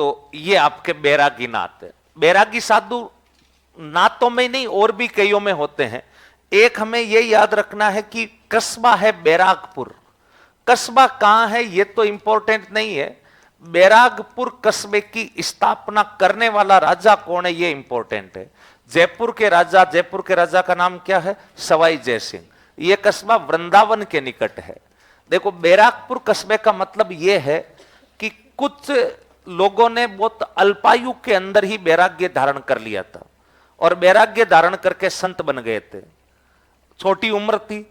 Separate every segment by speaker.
Speaker 1: तो ये आपके बैरागी नात है। बैरागी साधु नातों में नहीं और भी कईयों में होते हैं। एक हमें यह याद रखना है कि कस्बा है बैरागपुर। कस्बा कहां है ये तो इंपॉर्टेंट नहीं है, बैरागपुर कस्बे की स्थापना करने वाला राजा कौन है ये इंपॉर्टेंट है। जयपुर के राजा का नाम क्या है? सवाई जयसिंह। ये कस्बा वृंदावन के निकट है। देखो, बैरागपुर कस्बे का मतलब यह है कि कुछ लोगों ने बहुत अल्पायु के अंदर ही वैराग्य धारण कर लिया था और वैराग्य धारण करके संत बन गए थे। छोटी उम्र थी,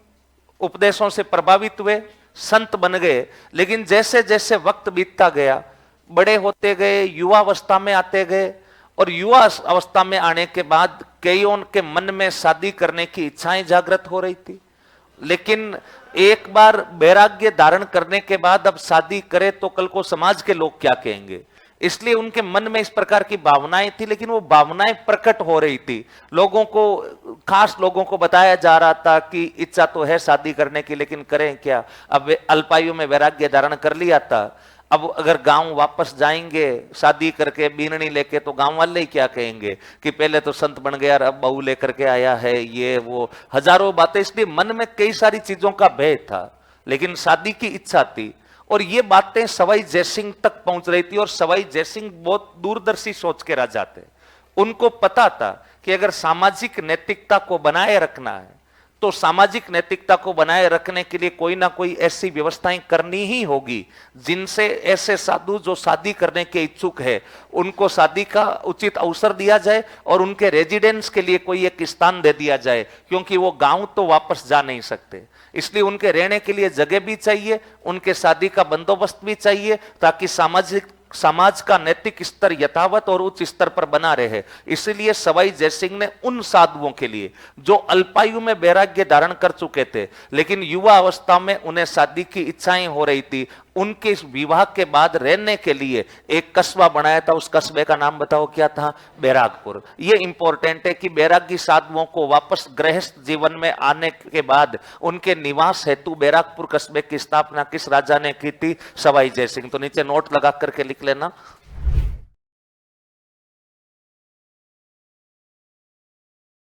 Speaker 1: उपदेशों से प्रभावित हुए, संत बन गए। लेकिन जैसे जैसे वक्त बीतता गया, बड़े होते गए, युवा अवस्था में आते गए, और युवा अवस्था में आने के बाद कईयों के मन में शादी करने की इच्छाएं जागृत हो रही थी। लेकिन एक बार वैराग्य धारण करने के बाद अब शादी करे तो कल को समाज के लोग क्या कहेंगे, इसलिए उनके मन में इस प्रकार की भावनाएं थी। लेकिन वो भावनाएं प्रकट हो रही थी, लोगों को, खास लोगों को बताया जा रहा था कि इच्छा तो है शादी करने की, लेकिन करें क्या। अब अल्पायु में वैराग्य धारण कर लिया था, अब अगर गांव वापस जाएंगे शादी करके बीननी लेके तो गांव वाले ही क्या कहेंगे कि पहले तो संत बन गया, अब बहू लेकर के आया है, ये वो हजारों बातें। इसलिए मन में कई सारी चीजों का भय था, लेकिन शादी की इच्छा थी। और ये बातें सवाई जयसिंह तक पहुंच रही थी, और सवाई जयसिंह बहुत दूरदर्शी सोच के राजा थे। उनको पता था कि अगर सामाजिक नैतिकता को बनाए रखना है तो सामाजिक नैतिकता को बनाए रखने के लिए कोई ना कोई ऐसी व्यवस्थाएं करनी ही होगी जिनसे ऐसे साधु जो शादी करने के इच्छुक है उनको शादी का उचित अवसर दिया जाए और उनके रेजिडेंस के लिए कोई एक स्थान दे दिया जाए, क्योंकि वो गांव तो वापस जा नहीं सकते। इसलिए उनके रहने के लिए जगह भी चाहिए, उनके शादी का बंदोबस्त भी चाहिए, ताकि समाज का नैतिक स्तर यथावत और उच्च स्तर पर बना रहे। इसलिए सवाई जयसिंह ने उन साधुओं के लिए जो अल्पायु में वैराग्य धारण कर चुके थे लेकिन युवा अवस्था में उन्हें शादी की इच्छाएं हो रही थी, उनके इस विवाह के बाद रहने के लिए एक कस्बा बनाया था। उस कस्बे का नाम बताओ क्या था? बैरागपुर। यह इंपॉर्टेंट है कि बैरागी साधुओं को वापस गृहस्थ जीवन में आने के बाद उनके निवास हेतु बैरागपुर कस्बे की स्थापना किस राजा ने की थी? सवाई जयसिंह। तो नीचे नोट लगा करके लिख लेना।